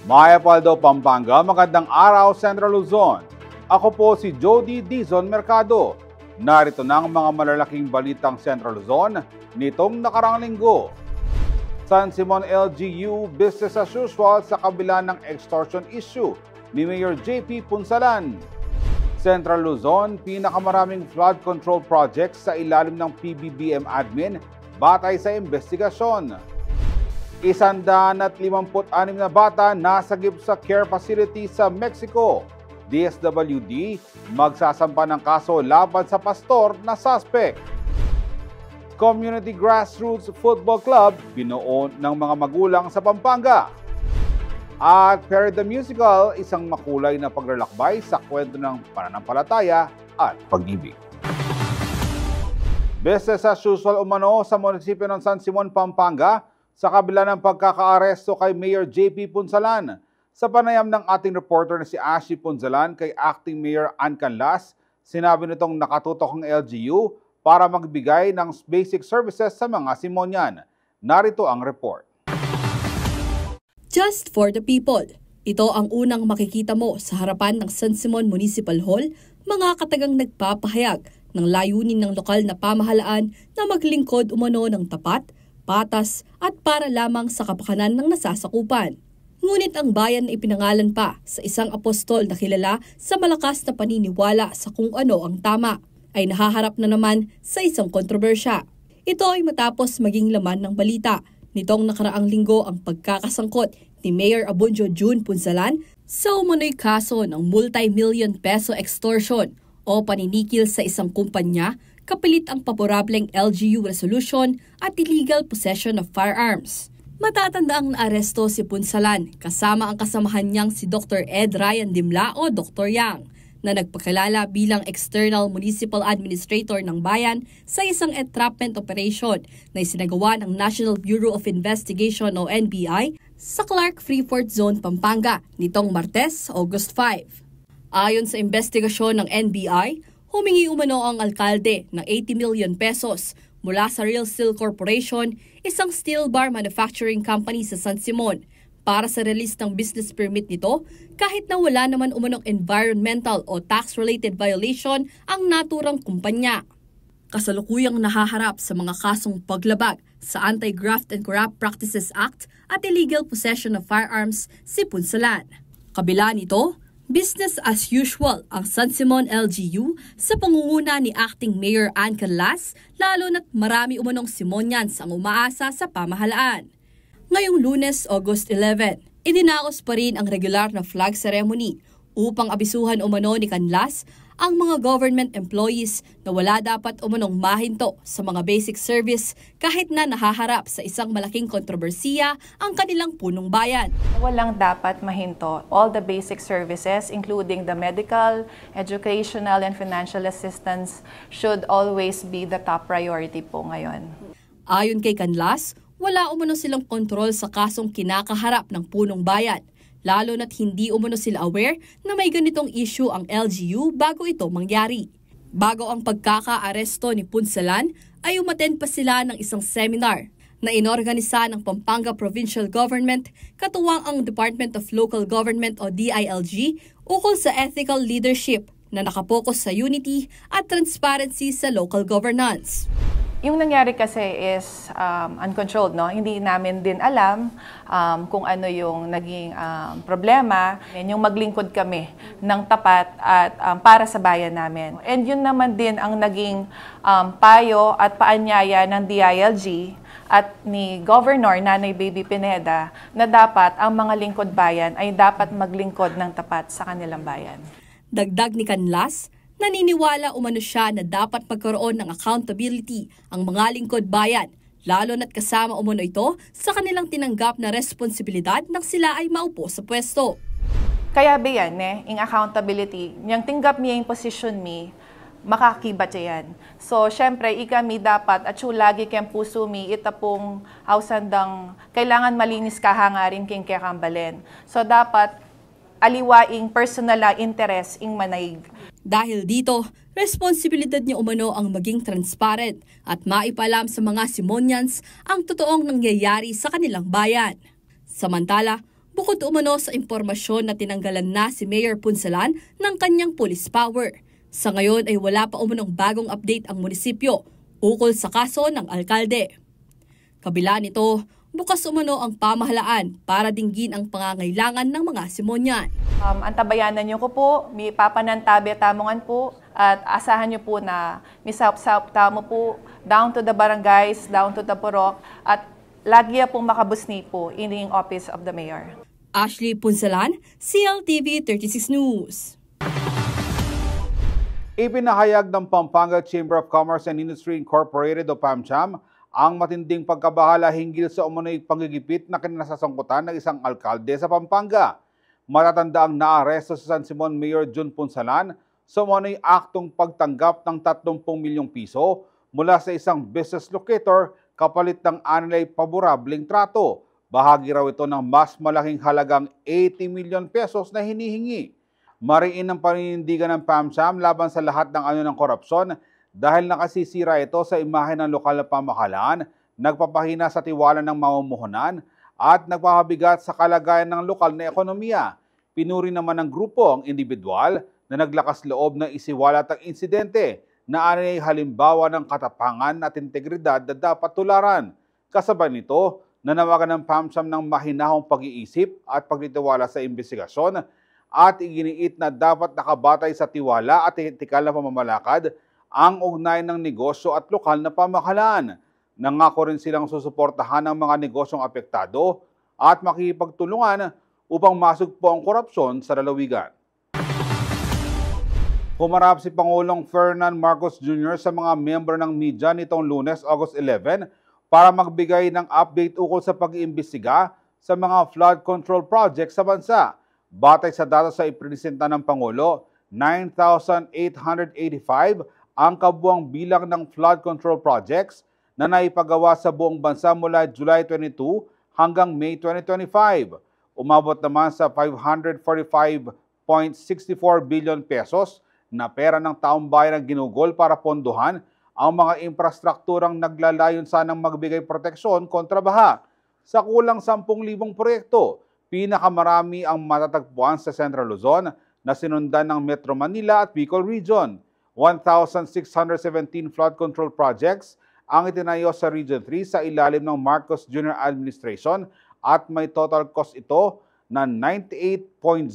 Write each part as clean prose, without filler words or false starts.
Maya Paldo, Pampanga, magandang araw, Central Luzon. Ako po si Jody Dizon Mercado. Narito na ang mga malalaking balitang Central Luzon nitong nakarang linggo. San Simon LGU business as usual sa kabila ng extortion issue ni Mayor JP Punsalan. Central Luzon, pinakamaraming flood control projects sa ilalim ng PBBM admin batay sa investigasyon. 156 na bata nasagip sa care facility sa Mexico. DSWD magsasampa ng kaso laban sa pastor na suspect. Community Grassroots Football Club binuo ng mga magulang sa Pampanga. At Perry the Musical, isang makulay na paglalakbay sa kwento ng pananampalataya at pag-ibig. Business as usual umano sa munisipyo ng San Simon, Pampanga sa kabila ng pagkakaaresto kay Mayor JP Punsalan. Sa panayam ng ating reporter na si Ashley Punsalan kay Acting Mayor Ann Canlas, sinabi nitong nakatutok ang LGU para magbigay ng basic services sa mga Simonian. Narito ang report. Just for the people. Ito ang unang makikita mo sa harapan ng San Simon Municipal Hall, mga katagang nagpapahayag ng layunin ng lokal na pamahalaan na maglingkod umano ng tapat, patas at para lamang sa kapakanan ng nasasakupan. Ngunit ang bayan na ipinangalan pa sa isang apostol na kilala sa malakas na paniniwala sa kung ano ang tama ay nahaharap na naman sa isang kontrobersya. Ito ay matapos maging laman ng balita nitong nakaraang linggo ang pagkakasangkot ni Mayor Abundio June Punsalan sa umano'y kaso ng multi-million peso extortion o paninikil sa isang kumpanya kapilit ang paborableng LGU resolution at illegal possession of firearms. Matatandaang naaresto si Punsalan kasama ang kasamahan niyang si Dr. Ed Ryan Dimla o Dr. Yang na nagpakilala bilang External Municipal Administrator ng bayan sa isang entrapment operation na isinagawa ng National Bureau of Investigation o NBI sa Clark Freeport Zone, Pampanga nitong Martes, August 5. Ayon sa investigasyon ng NBI, humingi umano ang alkalde ng 80 million pesos mula sa Real Steel Corporation, isang steel bar manufacturing company sa San Simon, para sa release ng business permit nito kahit na wala naman umanong environmental o tax-related violation ang naturang kumpanya. Kasalukuyang nahaharap sa mga kasong paglabag sa Anti-Graft and Corrupt Practices Act at illegal possession of firearms si Punsalan. Kabila nito, business as usual ang San Simon LGU sa pangunguna ni Acting Mayor Ann Canlas, lalo na't marami umanong Simonians ang umaasa sa pamahalaan. Ngayong Lunes, August 11, idinaos pa rin ang regular na flag ceremony upang abisuhan umano ni Canlas ang mga government employees na wala dapat umanong mahinto sa mga basic service kahit na nahaharap sa isang malaking kontrobersiya ang kanilang punong bayan. Walang dapat mahinto. All the basic services, including the medical, educational, and financial assistance should always be the top priority po ngayon. Ayon kay Canlas, wala umano silang kontrol sa kasong kinakaharap ng punong bayan, lalo na't hindi umano sila aware na may ganitong issue ang LGU bago ito mangyari. Bago ang pagkaka-aresto ni Punsalan, ay umattend pa sila ng isang seminar na inorganisa ng Pampanga Provincial Government, katuwang ang Department of Local Government o DILG, ukol sa ethical leadership na nakapokus sa unity at transparency sa local governance. Yung nangyari kasi is uncontrolled, no? Hindi namin din alam kung ano yung naging problema. Yung maglingkod kami ng tapat at para sa bayan namin. And yun naman din ang naging payo at paanyaya ng DILG at ni Governor Nanay Baby Pineda na dapat ang mga lingkod bayan ay dapat maglingkod ng tapat sa kanilang bayan. Dagdag ni Canlas, naniniwala umano siya na dapat magkaroon ng accountability ang mga lingkod bayan, lalo na't kasama umano ito sa kanilang tinanggap na responsibilidad nang sila ay maupo sa pwesto. Kaya biyan, in accountability, niyang tinggap niya yung position mi, makakibat yan. So, syempre, ikami dapat, at lagi kayang puso mi, itapong hausandang, kailangan malinis kahangarin king kakambalen. So, dapat, aliwaing personal interest ing manaig. Dahil dito, responsibilidad niya umano ang maging transparent at maipalam sa mga Simonians ang totoong nangyayari sa kanilang bayan. Samantala, bukod umano sa impormasyon na tinanggalan na si Mayor Punsalan ng kanyang police power. Sa ngayon ay wala pa umanong bagong update ang munisipyo ukol sa kaso ng alkalde. Kabila nito, bukas umano ang pamahalaan para dinggin ang pangangailangan ng mga Simonyan. Antabayanan niyo ko po, may papanantabi tamongan po, at asahan niyo po na may saup-saup tamo po, down to the barangays, down to the purok, at lagi pong makabusni po in the office of the mayor. Ashley Punsalan, CLTV 36 News. Ipinahayag ng Pampanga Chamber of Commerce and Industry Incorporated o PAMCHAM ang matinding pagkabahala hinggil sa umano'y panggigipit na kinasasangkutan ng isang alkalde sa Pampanga. Matatanda ang naaresto sa San Simon Mayor Jun Punsalan sa umano'y aktong pagtanggap ng 30 milyong piso mula sa isang business locator kapalit ng anilay paborableng trato. Bahagi raw ito ng mas malaking halagang 80 milyon pesos na hinihingi. Mariin ang paninindigan ng PAMCHAM laban sa lahat ng anyo ng korupsyon dahil nakasisira ito sa imahe ng lokal na pamahalaan, nagpapahina sa tiwala ng mamumuhunan at nagpapabigat sa kalagayan ng lokal na ekonomiya. Pinuri naman ng grupo ang individual na naglakas loob na isiwalat ang insidente na anay halimbawa ng katapangan at integridad na dapat tularan. Kasabay nito, nanawagan ng PAMCHAM ng mahinahong pag-iisip at pagtitiwala sa imbestigasyon at iginiit na dapat nakabatay sa tiwala at etikal na pamamalakad ang ugnayan ng negosyo at lokal na pamahalaan. Nangako rin silang susuportahan ang mga negosyong apektado at makikipagtulungan upang masugpo ang korupsyon sa lalawigan. Humarap si Pangulong Ferdinand Marcos Jr. sa mga miyembro ng media nitong Lunes, August 11 para magbigay ng update ukol sa pag-iimbestiga sa mga flood control projects sa bansa. Batay sa data sa ipresenta ng Pangulo, 9,885 ang kabuang bilang ng flood control projects na naipagawa sa buong bansa mula July 22 hanggang May 2025. Umabot naman sa 545.64 billion pesos na pera ng taong bayan ang ginugol para pondohan ang mga infrastrukturang naglalayon sanang magbigay proteksyon kontra baha. Sa kulang 10,000 proyekto, pinakamarami ang matatagpuan sa Central Luzon na sinundan ng Metro Manila at Bicol Region. 1,617 flood control projects ang itinayo sa Region 3 sa ilalim ng Marcos Jr. Administration at may total cost ito na 98.01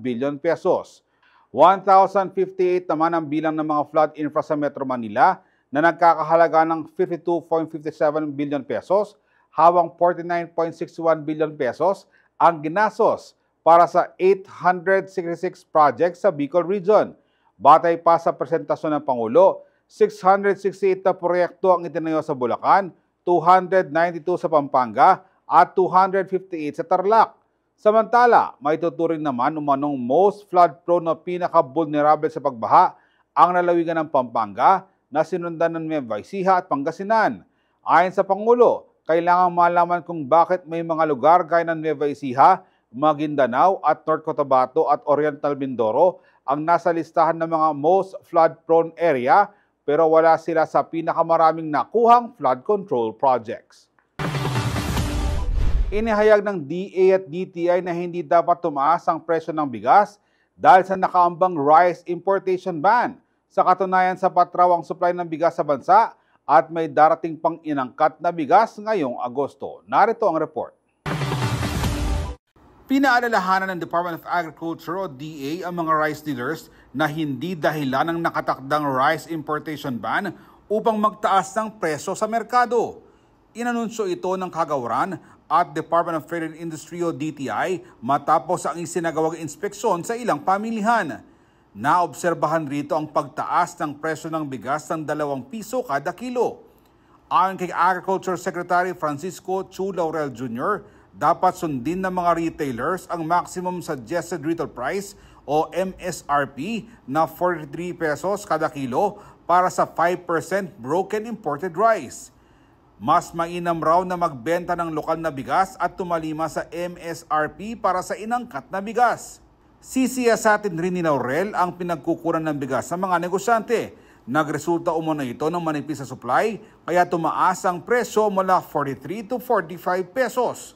billion pesos. 1,058 naman ang bilang ng mga flood infra sa Metro Manila na nagkakahalaga ng 52.57 billion pesos, habang 49.61 billion pesos ang ginastos para sa 866 projects sa Bicol Region. Batay pa sa presentasyon ng Pangulo, 668 na proyekto ang itinayo sa Bulacan, 292 sa Pampanga at 258 sa Tarlac. Samantala, may tuturing naman umanong most flood-prone na pinaka-vulnerable sa pagbaha ang lalawigan ng Pampanga na sinundan ng Nueva Ecija at Pangasinan. Ayon sa Pangulo, kailangan malaman kung bakit may mga lugar gaya ng Nueva Ecija, Maguindanao at North Cotabato at Oriental Mindoro ang nasa listahan ng mga most flood-prone area pero wala sila sa pinakamaraming nakuhang flood control projects. Inihayag ng DA at DTI na hindi dapat tumaas ang presyo ng bigas dahil sa nakaambang rice importation ban. Sa katunayan, sapat raw ang supply ng bigas sa bansa at may darating pang inangkat na bigas ngayong Agosto. Narito ang report. Pinaalalahanan ng Department of Agriculture o DA ang mga rice dealers na hindi dahilan ng nakatakdang rice importation ban upang magtaas ng presyo sa merkado. Inanunsyo ito ng Kagawaran at Department of Trade and Industry o DTI matapos ang isinagawang inspeksyon sa ilang pamilihan. Naobserbahan rito ang pagtaas ng presyo ng bigas ng 2 piso kada kilo. Ayon kay Agriculture Secretary Francisco Chu Laurel Jr., dapat sundin ng mga retailers ang maximum suggested retail price o MSRP na 43 pesos kada kilo para sa 5% broken imported rice. Mas mainam raw na magbenta ng lokal na bigas at tumalima sa MSRP para sa inangkat na bigas. Sisiyasatin rin ni Laurel ang pinagkukuran ng bigas sa mga negosyante. Nagresulta umano ito ng manipis sa supply kaya tumaas ang presyo mula 43 to 45 pesos.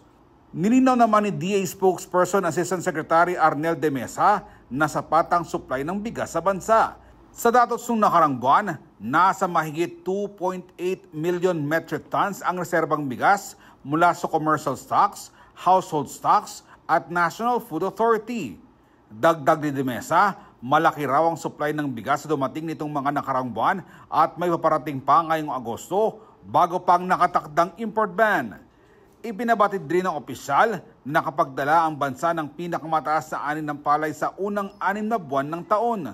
Nilinaw naman ni DA spokesperson Assistant Secretary Arnel de Mesa na sapat ang supply ng bigas sa bansa. Sa datos ng nakarang buwan, nasa mahigit 2.8 million metric tons ang reserbang bigas mula sa commercial stocks, household stocks at National Food Authority. Dagdag ni de Mesa, malaki raw ang supply ng bigas sa dumating nitong mga nakarang buwan at may paparating pa ngayong Agosto bago pang nakatakdang import ban. Ipinabatid rin ng opisyal na nakapagdala ang bansa ng pinakamataas na ani ng palay sa unang 6 na buwan ng taon.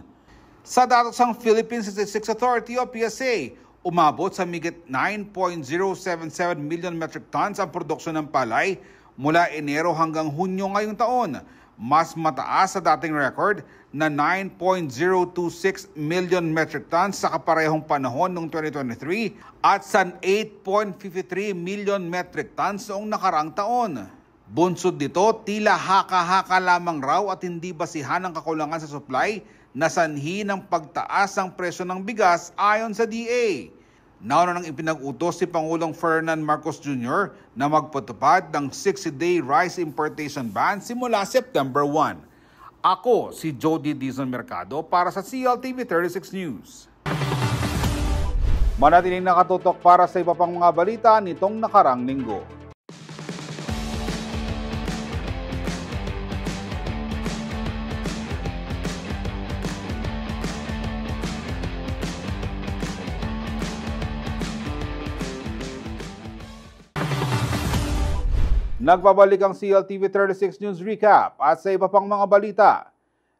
Sa datos ng Philippine Statistics Authority o PSA, umabot sa migit 9.077 million metric tons ang produksyon ng palay mula Enero hanggang Hunyo ngayong taon. Mas mataas sa dating record na 9.026 million metric tons sa kaparehong panahon noong 2023 at sa 8.53 million metric tons noong nakarang taon. Bunsod nito, tila haka-haka lamang raw at hindi basihan ang kakulangan sa supply na sanhi ng pagtaas ng presyo ng bigas ayon sa DA. Nauna nang ipinag-utos si Pangulong Ferdinand Marcos Jr. na magpatupad ng 60-day rice importation ban simula September 1. Ako si Jody Dizon Mercado para sa CLTV 36 News. Manatiling nakatutok para sa iba pang mga balita nitong nakarang linggo. Nagbabalik ang CLTV 36 News Recap at sa iba pang mga balita.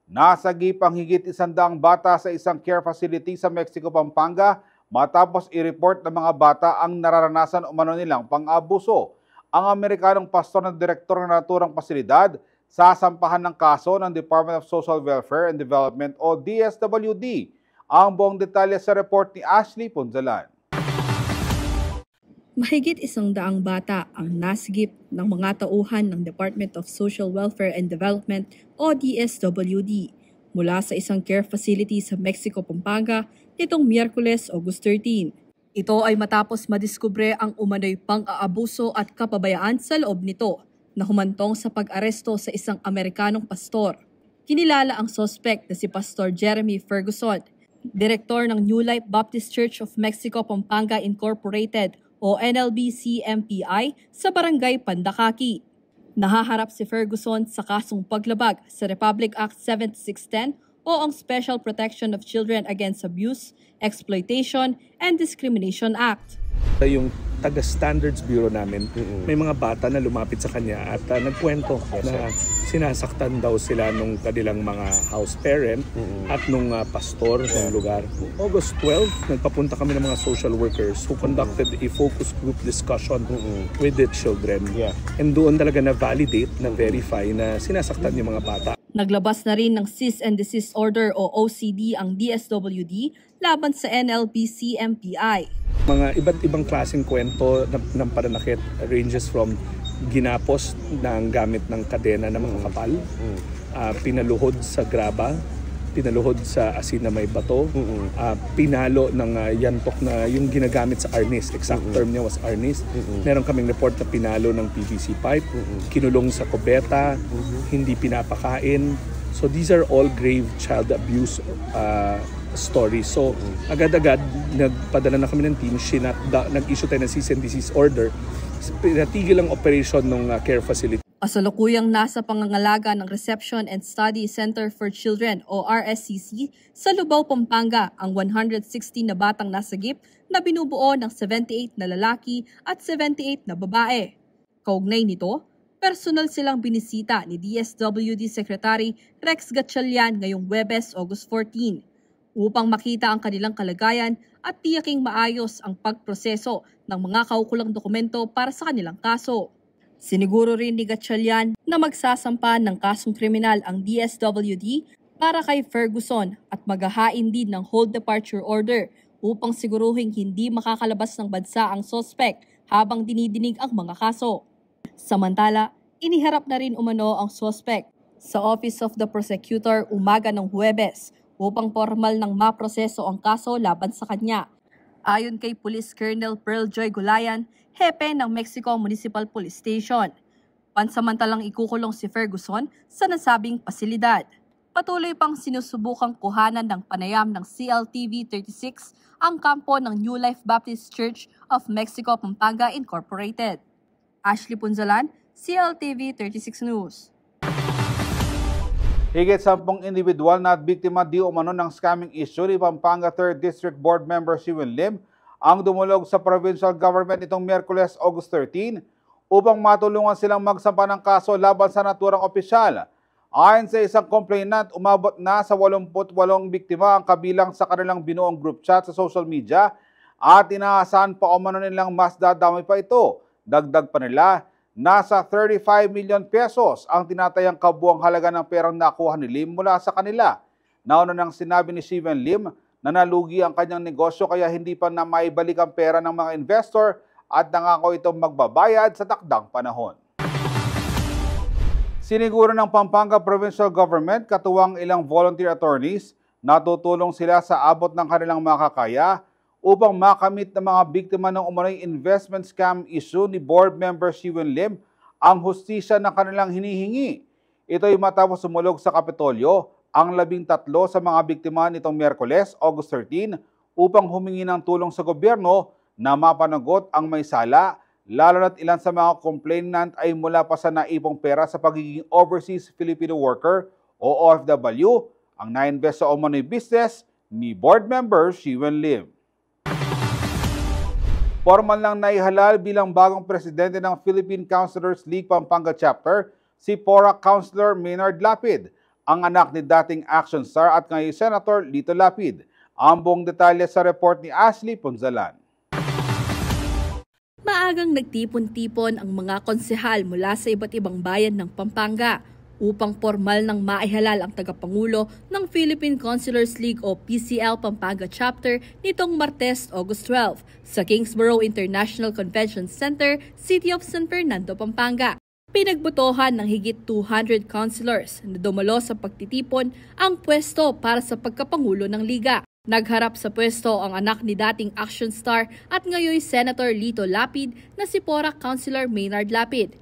Nasagip ang higit 100 bata sa isang care facility sa Mexico, Pampanga matapos i-report ng mga bata ang nararanasan umano nilang pang-abuso. Ang Amerikanong pastor na direktor ng naturang pasilidad sasampahan ng kaso ng Department of Social Welfare and Development o DSWD. Ang buong detalye sa report ni Ashley Punzalan. Mahigit 100 bata ang nasigip ng mga tauhan ng Department of Social Welfare and Development o DSWD mula sa isang care facility sa Mexico, Pampanga nitong Miyerkules, August 13. Ito ay matapos madiskubre ang umano'y pang-aabuso at kapabayaan sa loob nito na humantong sa pag-aresto sa isang Amerikanong pastor. Kinilala ang suspect na si Pastor Jeremy Ferguson, direktor ng New Life Baptist Church of Mexico, Pampanga Incorporated o NLBC-MPI sa Barangay Pandakaki. Nahaharap si Ferguson sa kasong paglabag sa Republic Act 7610 o ang Special Protection of Children Against Abuse, Exploitation, and Discrimination Act. Yung taga-standards bureau namin, may mga bata na lumapit sa kanya at nagkwento na sinasaktan daw sila nung kanilang mga house parent at nung pastor ng lugar. August 12, nagpapunta kami ng mga social workers who conducted a focus group discussion with the children. And doon talaga na-validate, na-verify na sinasaktan yung mga bata. Naglabas na rin ng Cease and Desist Order o OCD ang DSWD laban sa NLBC-MPI. Mga iba't ibang klaseng kwento ng pananakit ranges from ginapos ng gamit ng kadena na makakapal, pinaluhod sa graba, pinaluhod sa asin na may bato, pinalo ng yantok na yung ginagamit sa arnis. Exact term niya was arnis. Meron kaming report na pinalo ng PVC pipe, kinulong sa kubeta, hindi pinapakain. So these are all grave child abuse stories. So agad-agad nagpadala na kami ng team, nag-issue tayo ng cease and desist order. Pinatigil ang operation ng care facility. Kasalukuyang nasa pangangalaga ng Reception and Study Center for Children o RSCC sa Lubao, Pampanga ang 160 na batang nasagip na binubuo ng 78 na lalaki at 78 na babae. Kaugnay nito, personal silang binisita ni DSWD Secretary Rex Gatchalian ngayong Huwebes, August 14 upang makita ang kanilang kalagayan at tiyaking maayos ang pagproseso ng mga kaukulang dokumento para sa kanilang kaso. Siniguro rin ni Gatchalian na magsasampa ng kasong kriminal ang DSWD para kay Ferguson at maghahain din ng hold departure order upang siguruhing hindi makakalabas ng bansa ang suspect habang dinidinig ang mga kaso. Samantala, iniharap na rin umano ang suspect sa Office of the Prosecutor umaga ng Huwebes upang formal nang maproseso ang kaso laban sa kanya. Ayon kay Police Colonel Pearl Joy Gulayan, hepe ng Mexico Municipal Police Station, Pansamantalang ikukulong si Ferguson sa nasabing pasilidad. Patuloy pang sinusubukang kuhanan ng panayam ng CLTV 36 ang kampo ng New Life Baptist Church of Mexico, Pampanga Incorporated. Ashley Punzalan, CLTV 36 News. Higit 10 individual na at biktima di umano ng scamming issue ni Pampanga 3rd District Board Member Siwen Lim ang dumulog sa provincial government itong Miyerkules, August 13 upang matulungan silang magsampa ng kaso laban sa naturang opisyal. Ayon sa isang complainant, umabot na sa 88 biktima ang kabilang sa kanilang binuong group chat sa social media at inaasahan pa umano nilang mas dadami pa ito. Dagdag pa nila, nasa 35 million pesos ang tinatayang kabuang halaga ng perang nakuha ni Lim mula sa kanila. Nauna nang sinabi ni Siwen Lim na nalugi ang kanyang negosyo kaya hindi pa na maibalik ang pera ng mga investor at nangako itong magbabayad sa takdang panahon. Siniguro ng Pampanga Provincial Government katuwang ilang volunteer attorneys na tutulong sila sa abot ng kanilang makakaya upang makamit ng mga biktima ng umano'y investment scam issue ni Board Member Siwen Lim ang hustisya na kanilang hinihingi. Ito'y matapos sumulog sa Kapitolyo ang 13 sa mga biktima nitong Miyerkules, August 13, upang humingi ng tulong sa gobyerno na mapanagot ang may sala, lalo na't ilan sa mga complainant ay mula pa sa naipong pera sa pagiging overseas Filipino worker o OFW, ang na-invest sa umano'y business ni Board Member Siwen Lim. Formal lang naihalal bilang bagong presidente ng Philippine Councilors League Pampanga Chapter si PORAC Councilor Maynard Lapid, ang anak ni dating action star at ngayon Senator Lito Lapid. Ang buong detalye sa report ni Ashley Punzalan. Maagang nagtipon-tipon ang mga konsehal mula sa iba't ibang bayan ng Pampanga upang formal nang maihalal ang tagapangulo ng Philippine Councilors League o PCL Pampanga Chapter nitong Martes, August 12 sa Kingsborough International Convention Center, City of San Fernando, Pampanga. Pinagbotohan ng higit 200 councilors na dumalo sa pagtitipon ang pwesto para sa pagkapangulo ng liga. Nagharap sa pwesto ang anak ni dating action star at ngayon Senator Lito Lapid na si PORAC Councilor Maynard Lapid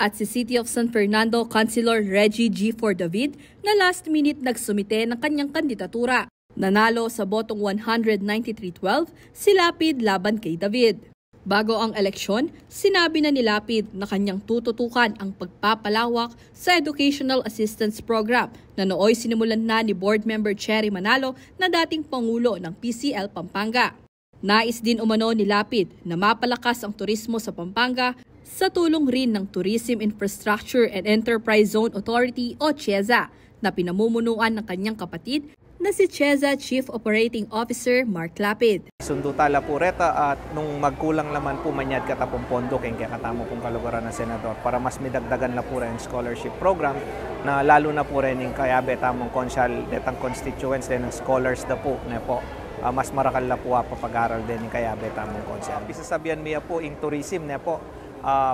at si City of San Fernando Councilor Reggie G. For David na last minute nagsumite ng kanyang kandidatura. Nanalo sa botong 193-12 si Lapid laban kay David. Bago ang eleksyon, sinabi na ni Lapid na kanyang tututukan ang pagpapalawak sa Educational Assistance Program na nooy sinimulan na ni Board Member Cherry Manalo na dating Pangulo ng PCL Pampanga. Nais din umano ni Lapid na mapalakas ang turismo sa Pampanga sa tulong rin ng Tourism Infrastructure and Enterprise Zone Authority o CHEZA na pinamumunuan ng kanyang kapatid na si CHEZA Chief Operating Officer Mark Lapid. Sundo tala po reta at nung magkulang naman po manyad katapong pondo kaya katamo pong kaluguran ng senador para mas midagdagan na po rin scholarship program na lalo na po rin yung kayabe tamong konsyal detang constituents din ng scholars na po na po mas marakal na po papag-aral din yung kayabe tamong konsyal. Isasabihan miya po yung tourism na po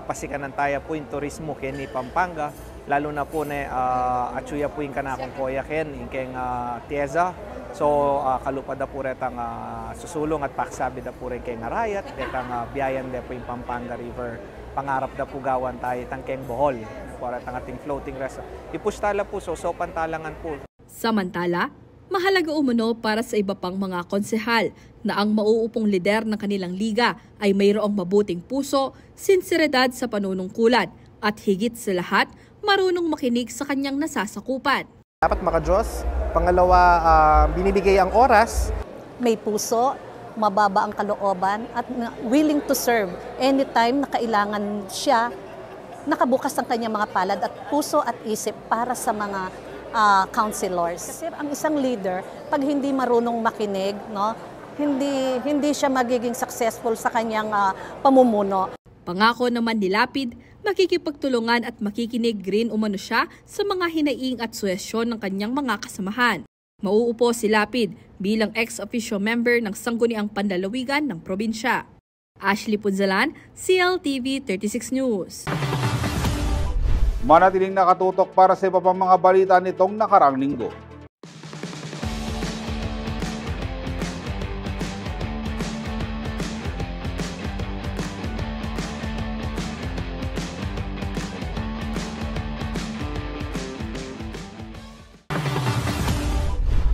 pasikanan tayo po yung turismo kini Pampanga lalo na po na atsuya po yung kanakong koya ken yung keng tieza so kalupad na po retang susulong at paksabi na po rin keng arayat retang biyayan na po yung Pampanga River pangarap na po gawan tayo tang keng Bohol para tang ating floating restaurant ipustala po so pantalangan po. Samantala, mahalaga umano para sa iba pang mga konsehal na ang mauupong lider ng kanilang liga ay mayroong mabuting puso, sinseridad sa panunungkulan at higit sa lahat, marunong makinig sa kanyang nasasakupan. Dapat maka-Diyos. Pangalawa, binibigay ang oras. May puso, mababa ang kalooban at willing to serve. Anytime na kailangan siya, nakabukas ang kanyang mga palad at puso at isip para sa mga councilors. Kasi ang isang leader, pag hindi marunong makinig, no, hindi siya magiging successful sa kanyang pamumuno. Pangako naman ni Lapid, makikipagtulungan at makikinig rin umano siya sa mga hinaing at suhestyon ng kanyang mga kasamahan. Mauupo si Lapid bilang ex-officio member ng Sangguniang Panlalawigan ng probinsya. Ashley Punzalan, CLTV 36 News. Manatiling nakatutok para sa iba pang mga balita nitong nakarang linggo.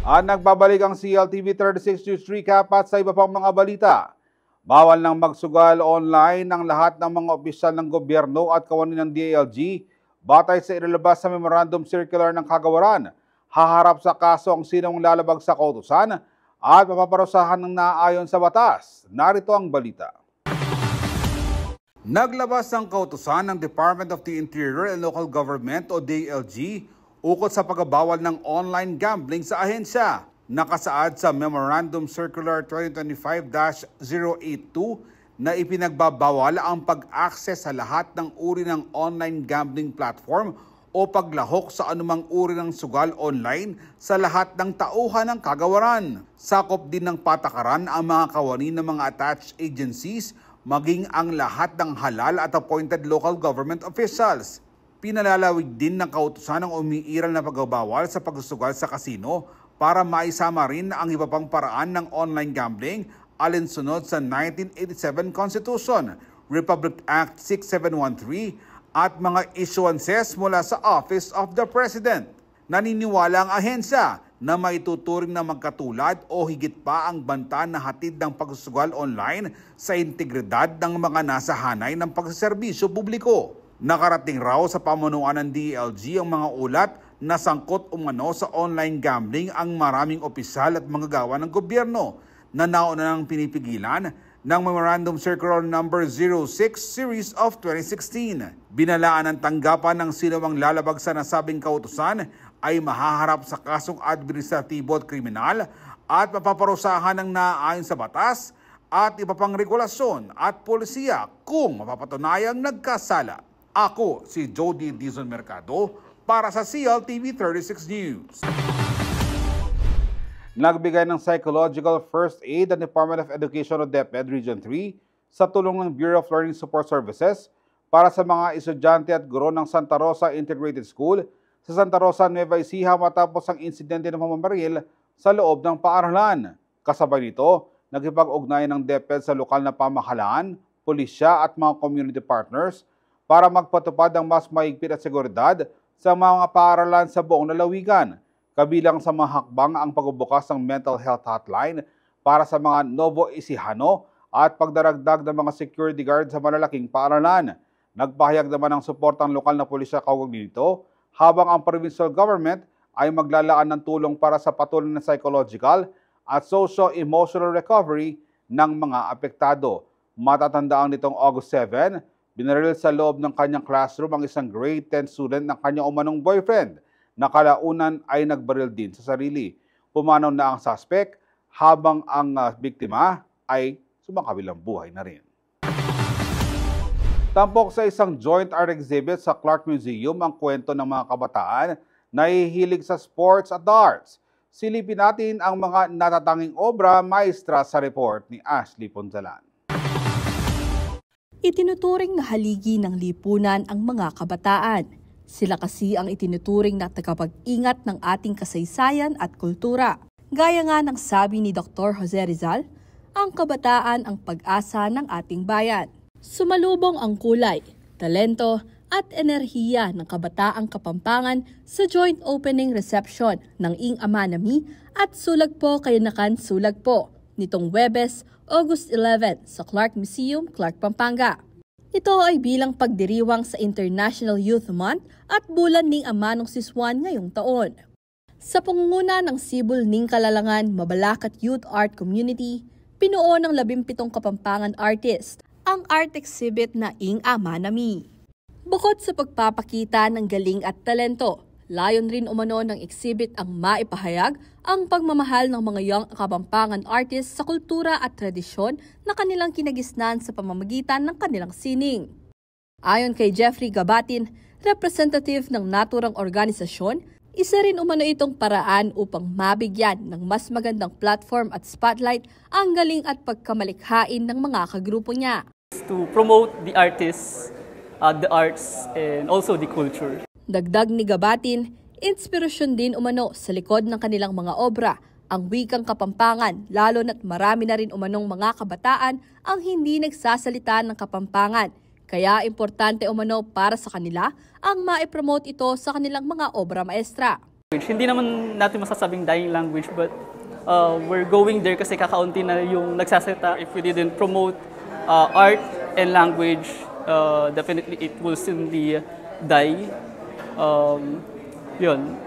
At nagbabalik ang CLTV 36 News Recap at sa iba pang mga balita. Bawal nang magsugal online ng lahat ng mga opisyal ng gobyerno at kawani ng DILG batay sa ilalabas sa Memorandum Circular ng Kagawaran. Haharap sa kaso ang sinong lalabag sa kautusan at mapaparusahan ng naaayon sa batas. Narito ang balita. Naglabas ng kautusan ng Department of the Interior and Local Government o DILG ukol sa pagbabawal ng online gambling sa ahensya. Nakasaad sa Memorandum Circular 2025-082 na ipinagbabawal ang pag-access sa lahat ng uri ng online gambling platform o paglahok sa anumang uri ng sugal online sa lahat ng tauhan ng kagawaran. Sakop din ng patakaran ang mga kawani ng mga attached agencies maging ang lahat ng halal at appointed local government officials. Pinalalawig din ng kautusan ang umiiral na pagbabawal sa pagsusugal sa kasino para maisama rin ang iba pang paraan ng online gambling alinsunod sa 1987 Constitution, Republic Act 6713 at mga issuances mula sa Office of the President. Naniniwala ang ahensya na maituturing na magkatulad o higit pa ang banta na hatid ng pagsusugal online sa integridad ng mga nasa hanay ng pagsaserbisyo publiko. Nakarating raw sa pamunuan ng DILG ang mga ulat na sangkot umano sa online gambling ang maraming opisyal at manggagawa ng gobyerno na nauna nang pinipigilan ng Memorandum Circular No. 06 Series of 2016. Binalaan ng tanggapan ng sino ang lalabag sa nasabing kautusan ay mahaharap sa kasong administratibo at kriminal at mapaparusahan ng naaayon sa batas at iba pang regulasyon at polisiya kung mapapatunayang nagkasala. Ako si Jody Dizon Mercado para sa CLTV 36 News. Nagbigay ng psychological first aid ang Department of Education o DepEd Region 3 sa tulong ng Bureau of Learning Support Services para sa mga estudyante at guro ng Santa Rosa Integrated School sa Santa Rosa, Nueva Ecija matapos ang insidente ng pamamaril sa loob ng paaralan. Kasabay nito, nagkipag-ugnayan ng DepEd sa lokal na pamahalaan, pulisya at mga community partners para magpatupad ng mas mahigpit at seguridad sa mga paaralan sa buong lalawigan. Kabilang sa mga hakbang ang pagbubukas ng mental health hotline para sa mga Novo Ecijano at pagdaragdag ng mga security guard sa malalaking paaralan. Nagpahayag naman ng suportang lokal na pulisya kaugnay nito, habang ang provincial government ay maglalaan ng tulong para sa patuloy na psychological at socio-emotional recovery ng mga apektado. Matatandaan nitong August 7, binaril sa loob ng kanyang classroom ang isang grade 10 student ng kanyang umanong boyfriend na kalaunan ay nagbaril din sa sarili. Pumanaw na ang suspect habang ang biktima ay sumakabilang buhay na rin. Tampok sa isang joint art exhibit sa Clark Museum ang kwento ng mga kabataan na hihilig sa sports at arts. Silipin natin ang mga natatanging obra maestra sa report ni Ashley Ponzalan. Itinuturing na haligi ng lipunan ang mga kabataan. Sila kasi ang itinuturing na tagapag-ingat ng ating kasaysayan at kultura. Gaya nga ng sabi ni Dr. Jose Rizal, ang kabataan ang pag-asa ng ating bayan. Sumalubong ang kulay, talento at enerhiya ng kabataang Kapampangan sa joint opening reception ng Ing Amanami at Sulagpo Kayanakan Sulagpo nitong Huwebes, August 11 sa Clark Museum, Clark, Pampanga. Ito ay bilang pagdiriwang sa International Youth Month at bulan ng Amanong Siswan ngayong taon. Sa pangunguna ng Sibol ning Kalalangan Mabalacat Youth Art Community, pinuo ng 17 Kapampangan artist ang art exhibit na Ing Amanami. Bukod sa pagpapakita ng galing at talento, layon rin umano ng exhibit ang maipahayag ang pagmamahal ng mga young Kapampangan artists sa kultura at tradisyon na kanilang kinagisnan sa pamamagitan ng kanilang sining. Ayon kay Jeffrey Gabatin, representative ng naturang organisasyon, isa rin umano itong paraan upang mabigyan ng mas magandang platform at spotlight ang galing at pagkamalikhain ng mga kagrupo niya. To promote the artists, the arts, and also the culture. Dagdag ni Gabatin, inspirasyon din umano sa likod ng kanilang mga obra ang wikang Kapampangan, lalo na't marami na rin umanong mga kabataan ang hindi nagsasalita ng Kapampangan. Kaya importante umano para sa kanila ang maipromote ito sa kanilang mga obra maestra. Hindi naman natin masasabing dying language, but we're going there kasi kakaunti na yung nagsasalita. If we didn't promote art and language, definitely it will simply die.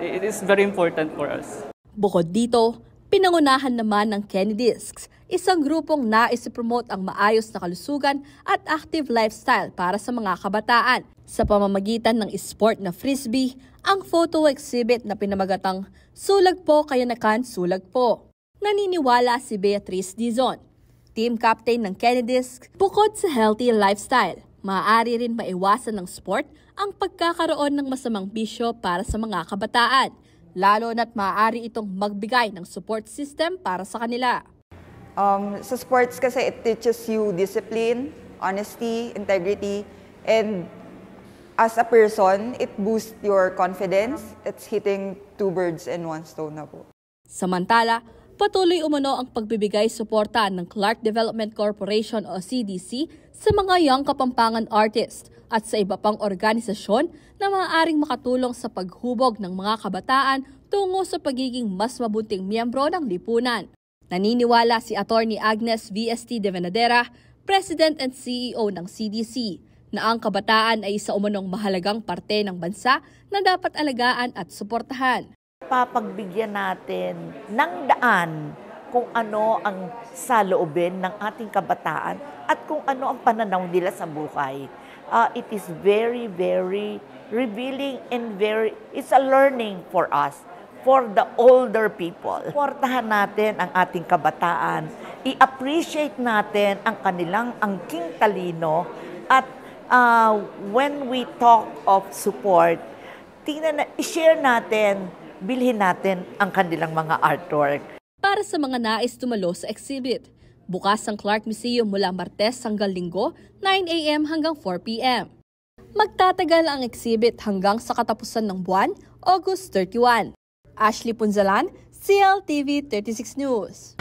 It is very important for us. Bukod dito, pinangunahan naman ng Kennediscs, isang grupong nais i-promote ang maayos na kalusugan at active lifestyle para sa mga kabataan sa pamamagitan ng sport na frisbee, ang photo exhibit na pinamagatang Sulag Po Kayanakan Sulag Po. Naniniwala si Beatrice Dizon, team captain ng Kennediscs, bukod sa healthy lifestyle, maaari rin maiwasan ng sport ang pagkakaroon ng masamang bisyo para sa mga kabataan, lalo na't maaari itong magbigay ng support system para sa kanila. Sa sports kasi it teaches you discipline, honesty, integrity, and as a person, it boosts your confidence. It's hitting 2 birds in 1 stone na po. Samantala, patuloy umano ang pagbibigay suporta ng Clark Development Corporation o CDC sa mga young Kapampangan artists at sa iba pang organisasyon na maaaring makatulong sa paghubog ng mga kabataan tungo sa pagiging mas mabunting miyembro ng lipunan. Naniniwala si Attorney Agnes VST de Venadera, President and CEO ng CDC, na ang kabataan ay isa umanong mahalagang parte ng bansa na dapat alagaan at suportahan. Papagbigyan natin ng daan kung ano ang saloobin ng ating kabataan at kung ano ang pananaw nila sa buhay. It is very, very revealing and it's a learning for us, for the older people. Suportahan natin ang ating kabataan, i-appreciate natin ang kanilang angking talino at when we talk of support, i-share natin, bilhin natin ang kanilang mga artwork. Para sa mga nais tumalo sa exhibit, bukas ang Clark Museum mula Martes hanggang Linggo, 9 a.m. hanggang 4 p.m. Magtatagal ang exhibit hanggang sa katapusan ng buwan, August 31. Ashley Punzalan, CLTV 36 News.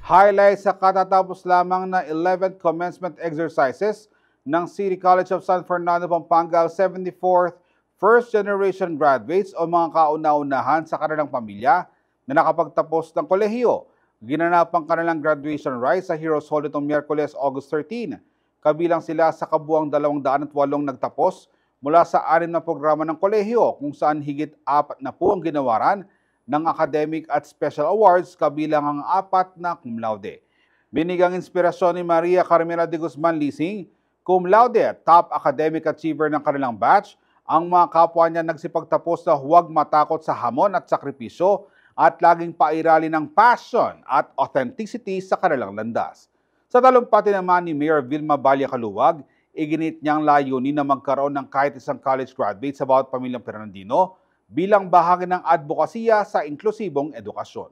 Highlight sa katatapos lamang na 11th commencement exercises ng City College of San Fernando, Pampanga, 74th first-generation graduates o mga kauna-unahan sa kanilang pamilya na nakapagtapos ng kolehiyo. Ginanap ang kanilang graduation rites sa Heroes Hall itong Miyerkules, August 13. Kabilang sila sa kabuang 208 nagtapos mula sa 6 na programa ng kolehiyo kung saan higit 4 na po ang ginawaran ng academic at special awards kabilang ang 4 na cum laude. Binigang inspirasyon ni Maria Carmela de Guzman Lising, cum laude at top academic achiever ng kanilang batch, ang mga kapwa niya nagsipagtapos na huwag matakot sa hamon at sakripisyo at laging pairali ng passion at authenticity sa kanilang landas. Sa talumpati naman ni Mayor Vilma Balya Caluwag, iginit niyang layunin na magkaroon ng kahit isang college graduate sa bawat pamilyang Fernandino bilang bahagi ng advokasya sa inklusibong edukasyon.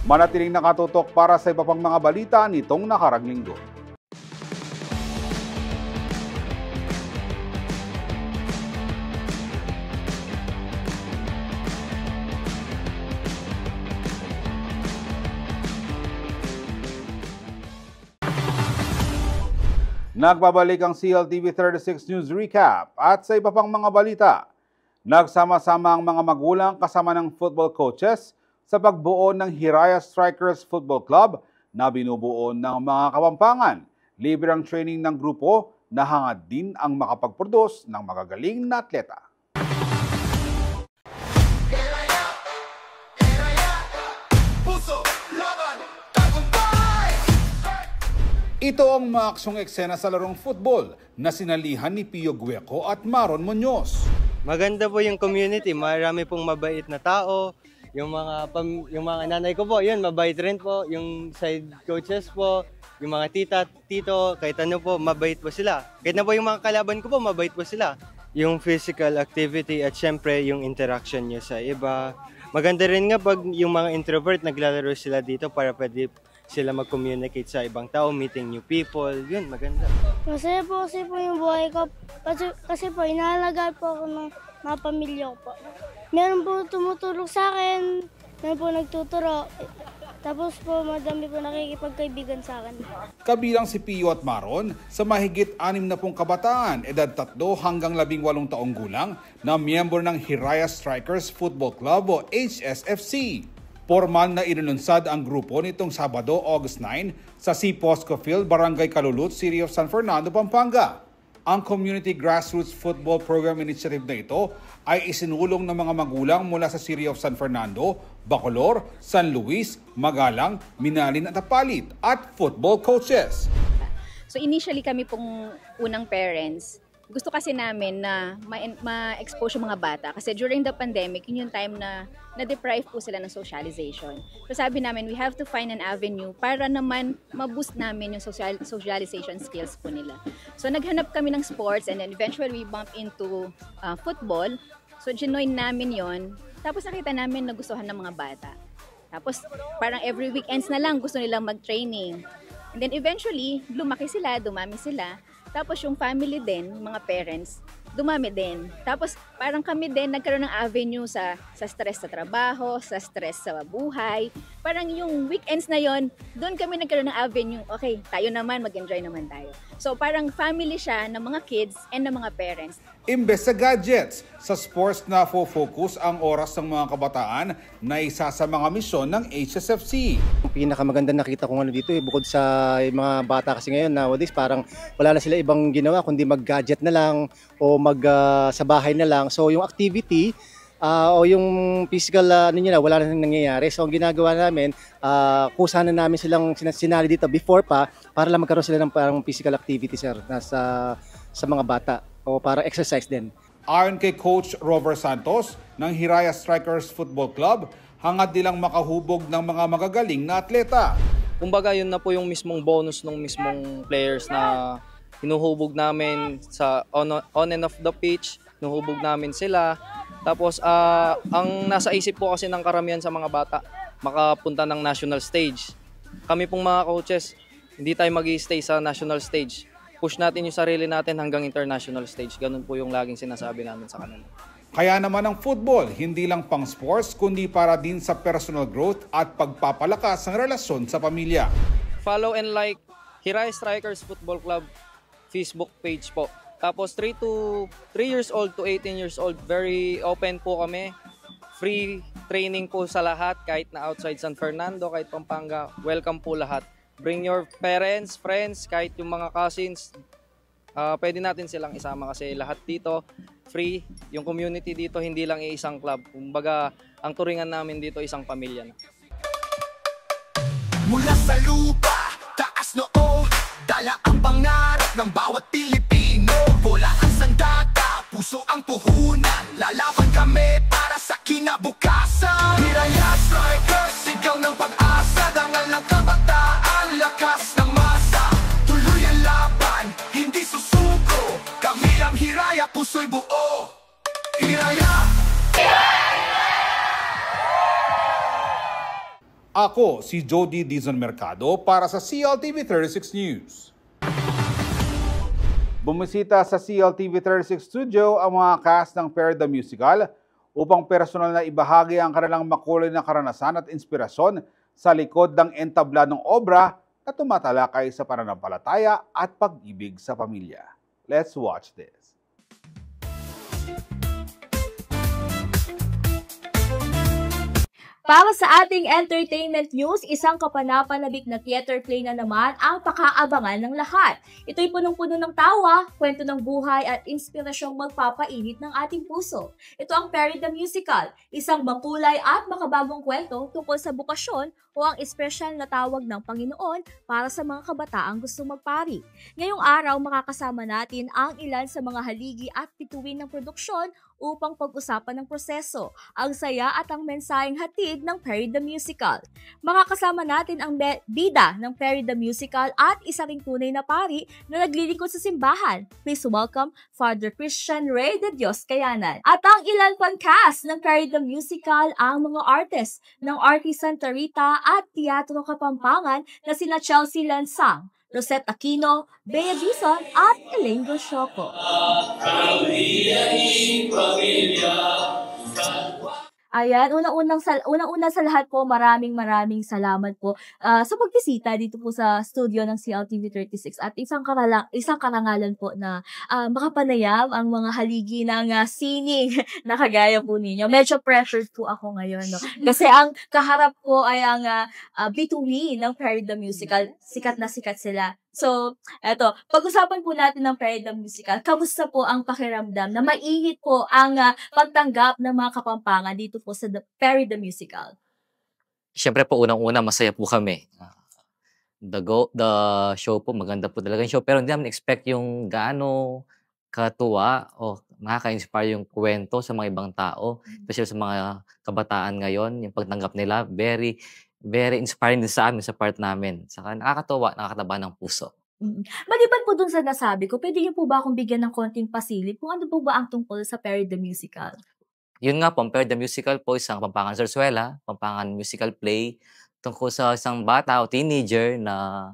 Manatiling nakatutok para sa iba pang mga balita nitong nakarang linggo. Nagbabalik ang CLTV 36 News Recap at sa iba pang mga balita. Nagsama-sama ang mga magulang kasama ng football coaches sa pagbuo ng Hiraya Strikers Football Club na binubuo ng mga Kapampangan. Libre ang training ng grupo na hangad din ang makapag-produce ng magagaling na atleta. Ito ang mga aksyong eksena sa larong football na sinalihan ni Pio Gueco at Maron Muñoz. Maganda po yung community, marami pong mabait na tao. Yung mga nanay ko po, yun, mabait rin po. Yung side coaches po, yung mga tita, tito, kahit ano po, mabait po sila. Kahit na po yung mga kalaban ko po, mabait po sila. Yung physical activity at syempre yung interaction nyo sa iba. Maganda rin nga pag yung mga introvert naglalaro sila dito para pwede sila mag-communicate sa ibang tao, meeting new people. Yun, maganda. Masaya po kasi po yung buhay ko. Kasi po, inahalagaan po ako ng mga pamilya ko po. Meron po tumutulong sa akin, meron po nagtuturo. Tapos po, madami po nakikipagkaibigan sa akin. Kabilang si Pio at Maron sa mahigit 60 kabataan, edad 3 hanggang 18 taong gulang na miyembro ng Hiraya Strikers Football Club o HSFC. Formal na inununsad ang grupo nitong Sabado, August 9 sa C. Posco Field, Barangay Calulut, City of San Fernando, Pampanga. Ang Community Grassroots Football Program Initiative na ito ay isinulong ng mga magulang mula sa City of San Fernando, Bacolor, San Luis, Magalang, Minalin at Apalit at football coaches. So initially kami pong unang parents, gusto kasi namin na ma-expose yung mga bata kasi during the pandemic, yun yung time na na-deprive po sila ng socialization. So sabi namin, we have to find an avenue para naman ma-boost namin yung socialization skills po nila. So naghanap kami ng sports and then eventually we bumped into football. So ginoin namin yon. Tapos nakita namin na gustuhan ng mga bata. Tapos parang every weekends na lang gusto nilang mag-training. And then eventually, lumaki sila, dumami sila. Tapos yung family din, mga parents, dumami din. Tapos parang kami din nagkaroon ng avenue sa stress sa trabaho, sa stress sa buhay. Parang yung weekends na yon, doon kami nagkaroon ng avenue. Okay, tayo naman, mag-enjoy naman tayo. So parang family siya ng mga kids and ng mga parents. Imbes sa gadgets, sa sports na focus ang oras ng mga kabataan na isa sa mga misyon ng HSFC. Ang pinakamaganda nakita ko dito bukod sa mga bata kasi ngayon nowadays parang wala na sila ibang ginawa kundi mag-gadget na lang o sa bahay na lang. So yung activity o yung physical wala na nangyayari. So ang ginagawa namin, kusa na namin silang sinali dito before pa para lang magkaroon sila ng parang physical activity sir sa mga bata o para exercise din. Ayon kay Coach Rover Santos ng Hiraya Strikers Football Club, hangad nilang makahubog ng mga magagaling na atleta. Kumbaga yun na po yung mismong bonus ng mismong players na hinuhubog namin sa on and off the pitch, hinuhubog namin sila. Tapos ang nasa isip po kasi ng karamihan sa mga bata, makapunta ng national stage. Kami pong mga coaches, hindi tayo mag-i-stay sa national stage. Push natin yung sarili natin hanggang international stage. Ganun po yung laging sinasabi namin sa kanila. Kaya naman ang football, hindi lang pang sports, kundi para din sa personal growth at pagpapalakas ng relasyon sa pamilya. Follow and like Hiraya Strikers Football Club Facebook page po. Tapos 3 years old to 18 years old, very open po kami. Free training po sa lahat, kahit na outside San Fernando, kahit Pampanga, welcome po lahat. Bring your parents, friends, kahit yung mga cousins, pwede natin silang isama kasi lahat dito free. Yung community dito hindi lang isang club. Kumbaga, ang turingan namin dito isang pamilya na. Mula sa lupa, taas noo, dala ang pangarap ng bawat Pilipino. Bola ang sandata, puso ang puhunan, lalaban kami para sa kinabukasan. Hiraya Strikers, sigaw ng pag-asa, dangal ng kabataan, lakas ng masa. Tuloy ang laban, hindi susuko, kami ang Hiraya, puso'y buo. Hiraya! Ako si Jody Dizon Mercado para sa CLTV 36 News. Bumisita sa CLTV 36 studio ang mga cast ng Perry the Musical upang personal na ibahagi ang kanilang makulay na karanasan at inspirasyon sa likod ng entabladong obra na tumatalakay sa pananampalataya at pag-ibig sa pamilya. Let's watch this. Para sa ating entertainment news, isang kapanapanabik na theater play na naman ang pakaabangan ng lahat. Ito'y punong-puno ng tawa, kwento ng buhay at inspirasyong magpapainit ng ating puso. Ito ang Perry the Musical, isang makulay at makabagong kwento tungkol sa bukasyon o ang espesyal na tawag ng Panginoon para sa mga kabataang gustong magpari. Ngayong araw, makakasama natin ang ilan sa mga haligi at bituin ng produksyon upang pag-usapan ng proseso, ang saya at ang mensaheng hatid ng Perry the Musical. Makakasama natin ang bida ng Perry the Musical at isa ring tunay na pari na naglilingkod sa simbahan. Please welcome Father Christian Rey de Dios Kayanan. At ang ilan pang cast ng Perry the Musical, ang mga artist ng Arti Santa Rita at Teatro Kapampangan na sina Chelsea Lansang, Rosette Aquino, Bea Dizon at Elaine Goshoco. Ayan, unang-una sa lahat po, maraming salamat po sa pagbisita dito po sa studio ng CLTV 36 at isang karangalan po na makapanayam ang mga haligi ng sining na kagaya po ninyo. Medyo pressured po ako ngayon, no? Kasi ang kaharap ko ay ang bituin ng Perry the Musical. Sikat na sikat sila. So, eto, pag-usapan po natin ng Perry the Musical. Kamusta po ang pakiramdam na mainit po ang pagtanggap ng mga Kapampangan dito po sa Perry the Musical? Siyempre po, unang-una, masaya po kami. The show po, maganda po talaga yung show. Pero hindi namin expect yung gaano katuwa o nakaka-inspire yung kwento sa mga ibang tao. Especially sa mga kabataan ngayon, yung pagtanggap nila, very, very inspiring din sa amin, sa part namin. Saka nakakatuwa, nakakataba ng puso. Maliban po dun sa nasabi ko, pwede niyo po ba akong bigyan ng konting pasilip kung ano po ba ang tungkol sa Perry the Musical? Yun nga po, ang Perry the Musical po, isang Pampangan Zarzuela, Pampangan musical play, tungkol sa isang bata o teenager na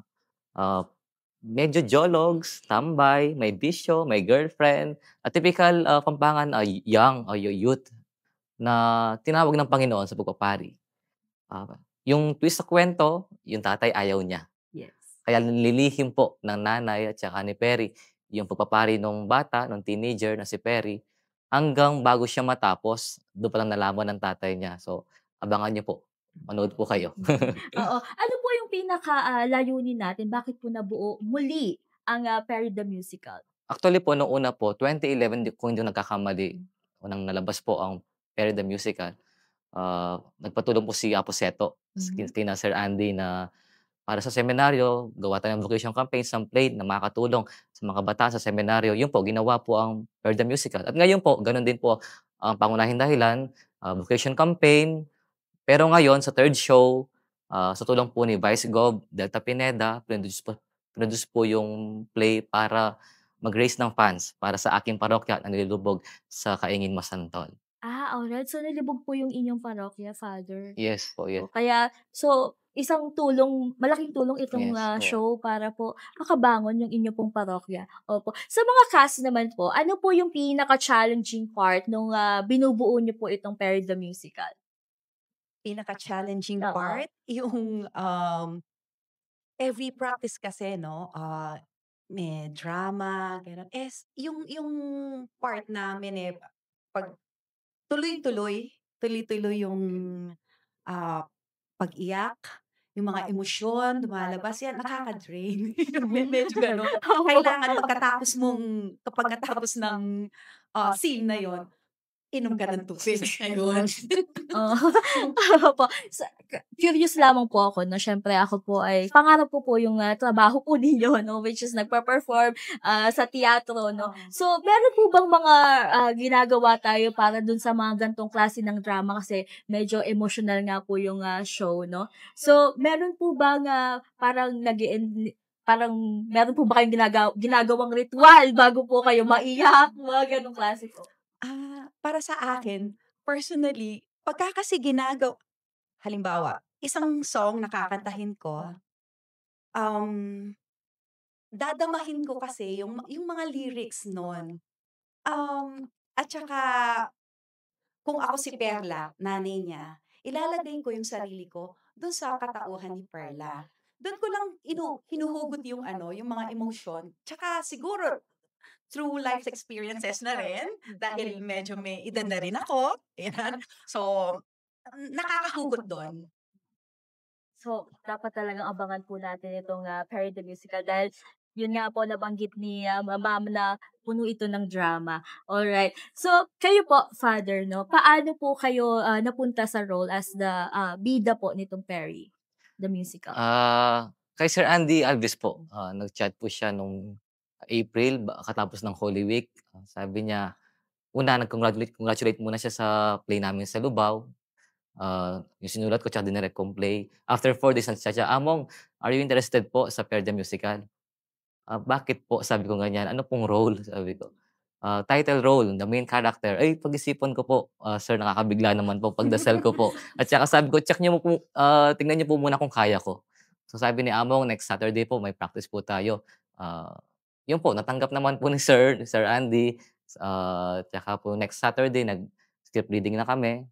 medyo jologs, tambay, may bisyo, may girlfriend, at typical Pampangan young o youth na tinawag ng Panginoon sa pagpapari. Yung twist sa kwento, yung tatay ayaw niya. Yes. Kaya nililihim po ng nanay at saka ni Perry yung pagpapari ng bata, ng teenager na si Perry, hanggang bago siya matapos, doon pa lang nalaman ng tatay niya. So, abangan niyo po. Manood po kayo. Oo. Ano po yung pinaka-layunin natin? Bakit po nabuo muli ang Perry the Musical? Actually po, noong una po, 2011, kung hindi nagkakamali, unang nalabas po ang Perry the Musical. Nagpatulong po si Apo Seto, kina Sir Andy na para sa seminaryo, gawa tayo ng vocation campaign, some play na makakatulong sa mga bata sa seminaryo. Yun po, ginawa po ang Perry the Musical. At ngayon po, ganun din po ang pangunahing dahilan, vocation campaign. Pero ngayon, sa third show, sa tulong po ni Vice Gov, Delta Pineda, produce po yung play para mag-raise ng funds para sa aking parokya na nilulubog sa Kaingin Masantol. Alright. So, nilibog po yung inyong parokya, Father. Yes po, yes. Kaya, isang malaking tulong itong show para po makabangon yung inyo pong parokya. Opo. Sa mga cast naman po, ano po yung pinaka-challenging part nung binubuo niyo po itong Perry the Musical? Pinaka-challenging part, yung every practice kasi, no, may drama, gano'n. Yung part namin pag tuloy-tuloy yung pag-iyak, yung mga emosyon, lumalabas yan, nakaka-drain. Medyo gano'n. Kailangan kapag natapos ng scene na yon, inom ka ng tubig. Ayun. Opo. Curious lamang po ako, no? Siyempre, ako po ay, pangarap po yung trabaho po ninyo, no? Which is nagpa-perform sa teatro, no? So, meron po bang mga ginagawa tayo para dun sa mga gantong klase ng drama kasi medyo emotional nga po yung show, no? So, meron po bang parang meron po ba kayong ginagawang ritual bago po kayo maiyak? Mga ganong klase po. Para sa akin, personally, pagka kasi halimbawa, isang song na kakantahin ko, dadamahin ko kasi yung mga lyrics nun. At saka, kung ako si Perla, nanay niya, ilalagay ko yung sarili ko dun sa katauhan ni Perla. Doon ko lang hinuhugot yung mga emosyon. Tsaka siguro, through life experiences na rin, dahil medyo may edad na rin ako. Ayan. So, nakakahugot doon. So, dapat talagang abangan po natin itong Perry the Musical dahil yun nga po nabanggit ni Ma'am na puno ito ng drama. Alright. So, kayo po, Father, no? Paano po kayo napunta sa role as the bida po nitong Perry the Musical? Kay Sir Andy Alves po, nag-chat po siya nung April, katapos ng Holy Week. Sabi niya, nag-congratulate muna siya sa play namin sa Lubao. Yung sinulat ko, tsaka dinirect kong play. After 4 days, siya, Among, are you interested po sa Perry the Musical? Bakit po? Sabi ko ganyan. Ano pong role? Sabi ko. Title role, the main character. Ay, pag-isipan ko po, sir, nakakabigla naman po pagdasal ko po. At saka sabi ko, tingnan niyo po muna kung kaya ko. So sabi ni Among, next Saturday po, may practice po tayo. Yun po, natanggap naman po ni Sir Andy. Tsaka po next Saturday, nag-script reading na kami.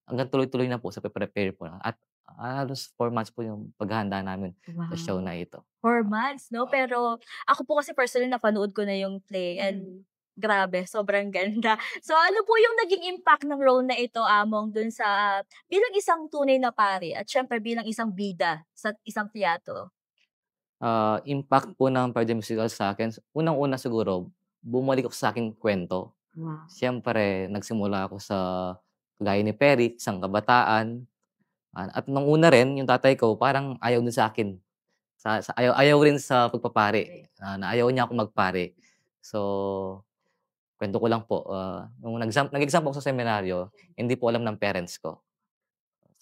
Hanggang tuloy-tuloy na po sa prepare po at halos 4 months po yung paghahanda namin sa show na ito. 4 months, no? Pero ako po kasi personally napanood ko na yung play and grabe, sobrang ganda. So ano po yung naging impact ng role na ito, Among, dun sa bilang isang tunay na pari at syempre bilang isang bida sa isang teatro? Impact po ng Perry the Musical sa akin, unang-una siguro, bumalik ako sa aking kwento. Wow. Siyempre, nagsimula ako sa gaya ni Perry, isang kabataan. At nung una rin, yung tatay ko, parang ayaw din sa akin. Ayaw rin sa pagpapari. Na ayaw niya ako magpari. So, kwento ko lang po, nung nag-exam ako sa seminaryo, hindi po alam ng parents ko.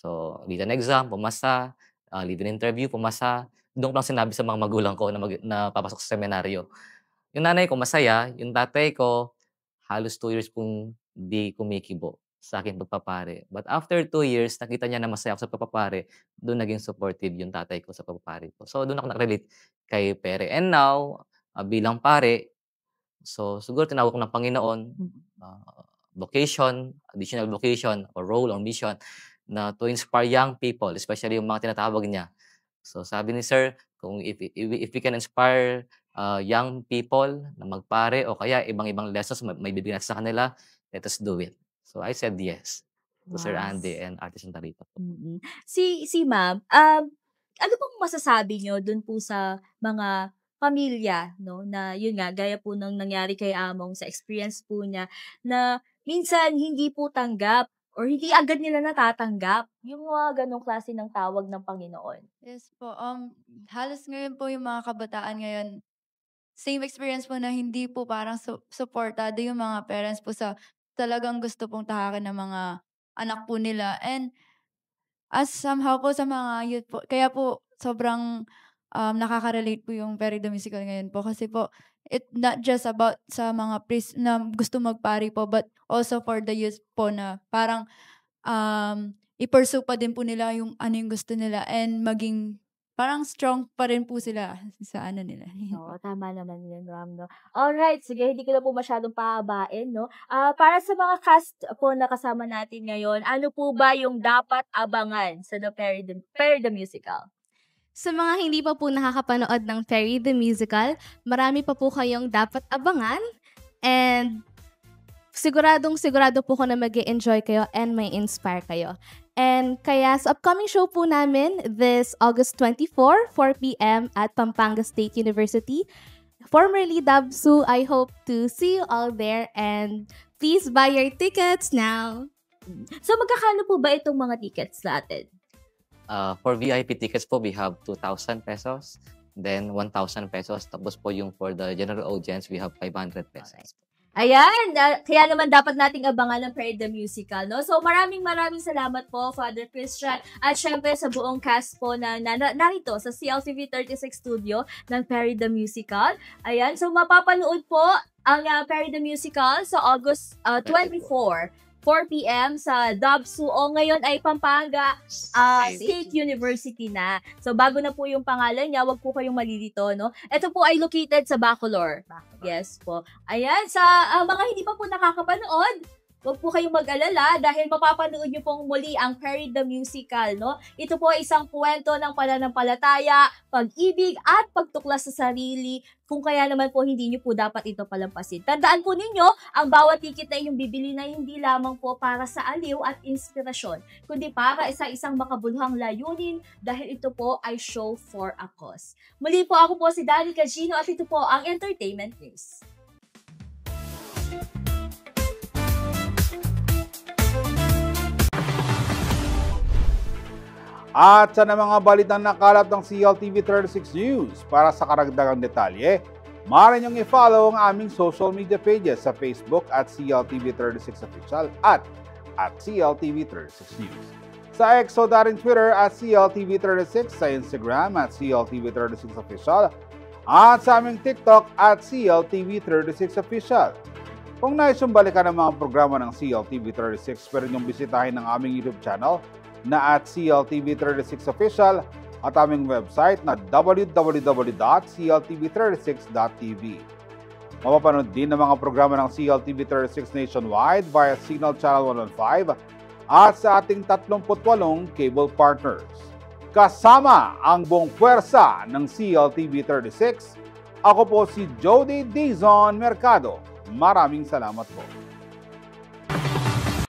So, written exam, pumasa. Written interview, pumasa. Doon ko lang sinabi sa mga magulang ko na papasok sa seminaryo. Yung nanay ko, masaya. Yung tatay ko, halos 2 years pong di kumikibo sa akin pagpapare. But after 2 years, nakita niya na masaya ako sa pagpapare, doon naging supportive yung tatay ko sa pagpapare ko. So, doon ako nakarelate kay Pere. And now, bilang pare, so siguro tinawag ko ng Panginoon, vocation, additional vocation, or role or mission, na to inspire young people, especially yung mga tinatawag niya. So sabi ni Sir, kung if we can inspire young people na magpare o kaya ibang-ibang lessons may bibigyan natin sa kanila, let us do it. So I said yes to Sir Andy and Artist Tarito. Si Ma'am, ano pong masasabi nyo dun po sa mga pamilya, no, na yun nga, gaya po ng nangyari kay Among sa experience po niya, na minsan hindi po tanggap or hindi agad nila natatanggap yung mga ganong klase ng tawag ng Panginoon. Yes po. Halos ngayon po yung mga kabataan ngayon, same experience po na hindi po parang supportado yung mga parents po sa talagang gusto pong tahakin ng mga anak po nila. And as somehow po sa mga youth po, kaya po sobrang nakaka-relate po yung Perry the Musical ngayon po. Kasi po, it's not just about sa mga priest na gusto magpari po, but also for the youth po na parang i-pursue pa din po nila yung ano yung gusto nila and maging parang strong pa rin po sila sa ano nila. Oo, tama naman yun, Ram, no? Alright, sige, hindi ko na po masyadong pahabain, no? Para sa mga cast po na kasama natin ngayon, ano po ba yung dapat abangan sa Perry the Musical? Sa mga hindi pa po nakakapanood ng Perry the Musical, marami pa po kayong dapat abangan and sigurado po ko na mag-e-enjoy kayo and may inspire kayo. And kaya sa upcoming show po namin this August 24, 4 p.m. at Pampanga State University, formerly Dabsu, I hope to see you all there and please buy your tickets now. So magkakano po ba itong mga tickets natin? For VIP tickets po, we have 2,000 pesos, then 1,000 pesos. Tapos po yung for the general audience, we have 500 pesos. Ayan, kaya naman dapat nating abangan ng Perry the Musical, no? So maraming salamat po, Father Christian, at syempre sa buong cast po na narito sa CLTV 36 studio ng Perry the Musical. Ayan, so mapapanood po ang Perry the Musical sa August 24. 4 p.m. sa Dabsu o ngayon ay Pampanga State University na. So bago na po yung pangalan niya, wag po kayong malilito, no? Ito po ay located sa Bacolor. Yes po. Ayan, sa mga hindi pa po nakakapanood, wag po kayong mag-alala dahil mapapanood niyo pong muli ang Perry the Musical, no? Ito po ay isang kwento ng pananampalataya, pag-ibig at pagtuklas sa sarili, kung kaya naman po hindi niyo po dapat ito palampasin. Tandaan po ninyo, ang bawat ticket na inyong bibili na hindi lamang po para sa aliw at inspirasyon, kundi para sa isang makabuluhang layunin dahil ito po ay show for a cause. Muli po ako po si Danica Gino at ito po ang Entertainment News. At sa mga balitang nakalat ng CLTV 36 News, para sa karagdagang detalye, maaari niyong i-follow ang aming social media pages sa Facebook at CLTV 36 Official at CLTV 36 News. Sa X o daring Twitter at CLTV 36, sa Instagram at CLTV 36 Official, at sa aming TikTok at CLTV 36 Official. Kung nais yung balikan ng mga programa ng CLTV 36, pwede niyong bisitahin ang aming YouTube channel na at CLTV 36 Official at aming website na www.cltv36.tv. Mapapanood din ang mga programa ng CLTV 36 nationwide via Signal Channel 115, at sa ating 38 cable partners. Kasama ang buong puwersa ng CLTV 36, ako po si Jody Dizon Mercado. Maraming salamat po.